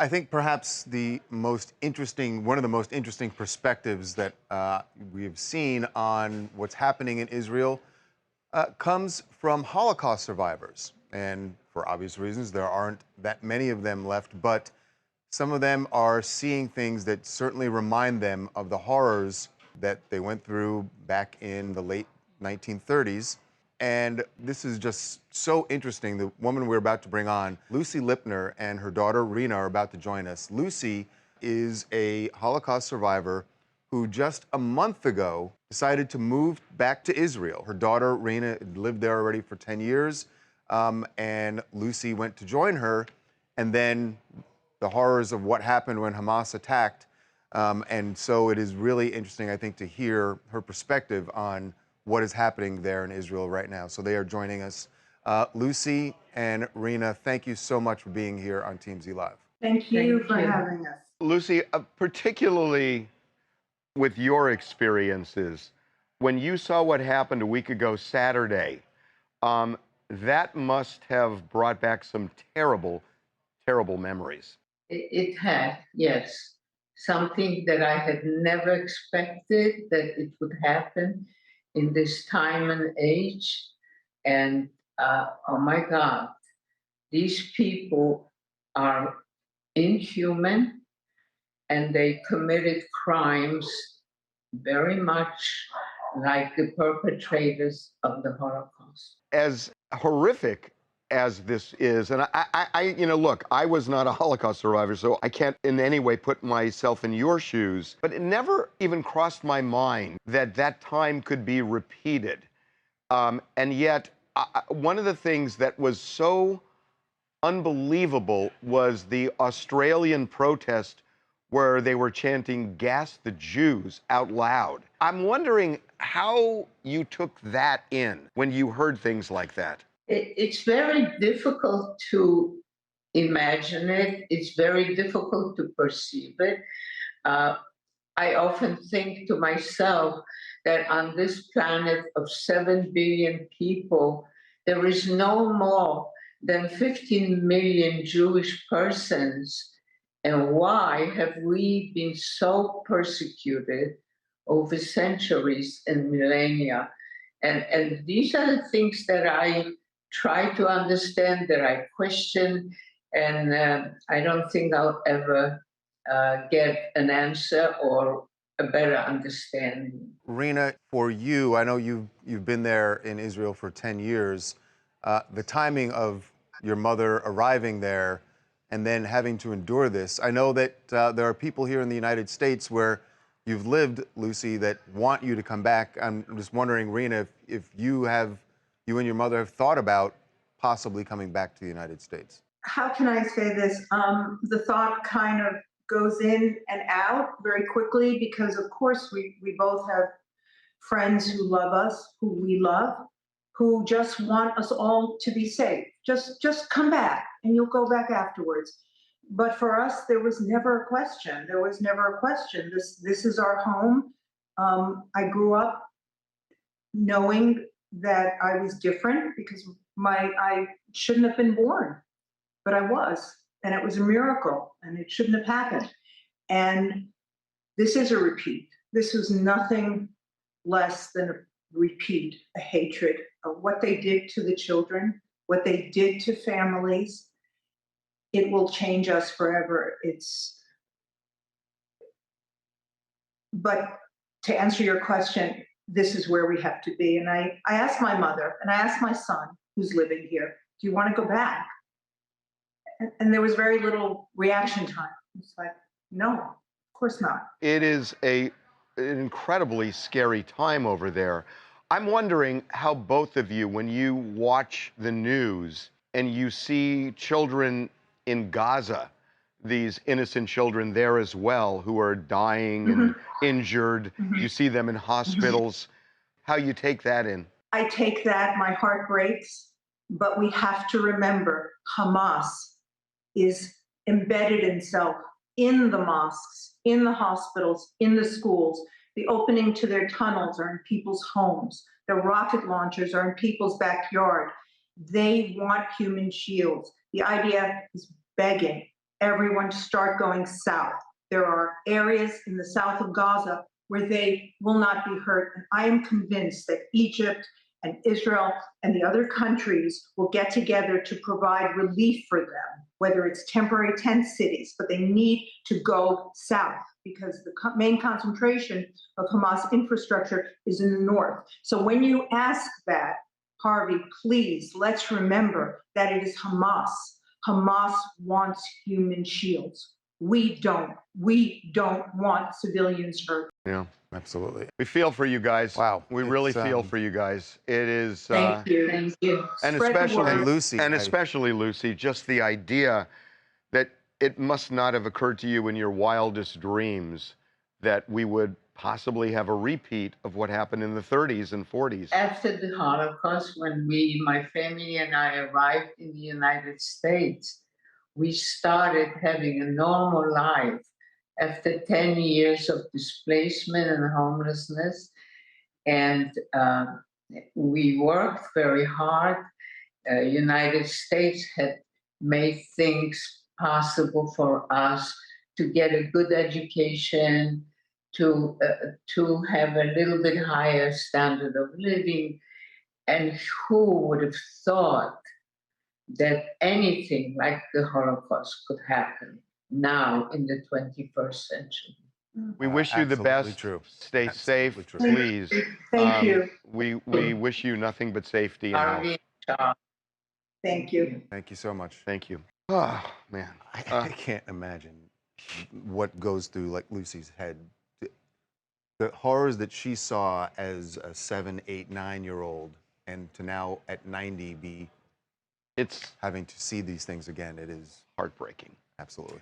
I think perhaps one of the most interesting perspectives that we've seen on what's happening in Israel comes from Holocaust survivors. And for obvious reasons, there aren't that many of them left, but some of them are seeing things that certainly remind them of the horrors that they went through back in the late 1930s. And this is just so interesting. The woman we're about to bring on, Lucy Lipiner, and her daughter Rena are about to join us. Lucy is a Holocaust survivor who just a month ago decided to move back to Israel. Her daughter Rena lived there already for 10 years, and Lucy went to join her, and then the horrors of what happened when Hamas attacked. And so it is really interesting, I think, to hear her perspective on what is happening there in Israel right now. So they are joining us. Lucy and Rena, thank you so much for being here on TMZ Live. Thank you for having us. Lucy, particularly with your experiences, when you saw what happened a week ago Saturday, that must have brought back some terrible, terrible memories. It had, yes. Something that I had never expected that it would happen in this time and age. And oh my God, these people are inhuman and they committed crimes very much like the perpetrators of the Holocaust. As horrific as this is, and look, I was not a Holocaust survivor, so I can't in any way put myself in your shoes, but it never even crossed my mind that that time could be repeated. And yet, one of the things that was so unbelievable was the Australian protest where they were chanting "Gas the Jews" out loud. I'm wondering how you took that in when you heard things like that. It's very difficult to imagine it. It's very difficult to perceive it. I often think to myself that on this planet of 7 billion people, there is no more than 15 million Jewish persons. And why have we been so persecuted over centuries and millennia? And these are the things that I try to understand, that I question, and I don't think I'll ever get an answer or a better understanding. Rena, for you, I know you've been there in Israel for 10 years. The timing of your mother arriving there and then having to endure this. I know that there are people here in the United States where you've lived, Lucy, that want you to come back. I'm just wondering, Rena, if you and your mother have thought about possibly coming back to the United States. How can I say this? The thought kind of goes in and out very quickly because, of course, we both have friends who love us, who we love, who just want us all to be safe. Just come back and you'll go back afterwards. But for us, there was never a question. There was never a question. This is our home. I grew up knowing that I was different because I shouldn't have been born, but I was, and it was a miracle, and it shouldn't have happened. And this is a repeat. This was nothing less than a repeat, a hatred of what they did to the children, what they did to families. It will change us forever. But to answer your question, this is where we have to be. And I asked my mother, and I asked my son, who's living here, do you want to go back? And there was very little reaction time. It's like, no, of course not. It is an incredibly scary time over there. I'm wondering how both of you, when you watch the news and you see children in Gaza, these innocent children there as well who are dying and injured, you see them in hospitals, how you take that in? I take that, my heart breaks, but we have to remember Hamas is embedded itself in the mosques, in the hospitals, in the schools. The opening to their tunnels are in people's homes. The rocket launchers are in people's backyard. They want human shields. The IDF is begging everyone to start going south. There are areas in the south of Gaza where they will not be hurt. And I am convinced that Egypt and Israel and the other countries will get together to provide relief for them, whether it's temporary tent cities, but they need to go south because the main concentration of Hamas infrastructure is in the north. So when you ask that, Harvey, please, let's remember that it is Hamas. Hamas wants human shields. We don't. We don't want civilians hurt. Yeah. Absolutely. We feel for you guys. Wow. We really It's, feel for you guys. It is. Thank you. Thank you. And Spread the especially, word. Lucy, and I- especially Lucy, just the idea that it must not have occurred to you in your wildest dreams that we would possibly have a repeat of what happened in the 30s and 40s. After the Holocaust, when my family and I arrived in the United States, we started having a normal life after 10 years of displacement and homelessness. And we worked very hard. United States had made things possible for us to get a good education, to have a little bit higher standard of living. And who would have thought that anything like the Holocaust could happen now in the 21st century? We wish you the Absolutely best. true. Stay Absolutely safe, true. please. Thank you. We wish you nothing but safety and health. Harvey, Charles, Thank you. Thank you so much. Thank you. Oh, man. I can't imagine what goes through like Lucy's head. The horrors that she saw as a 7, 8, 9-year-old, and to now at 90 be It's having to see these things again. It is heartbreaking. absolutely.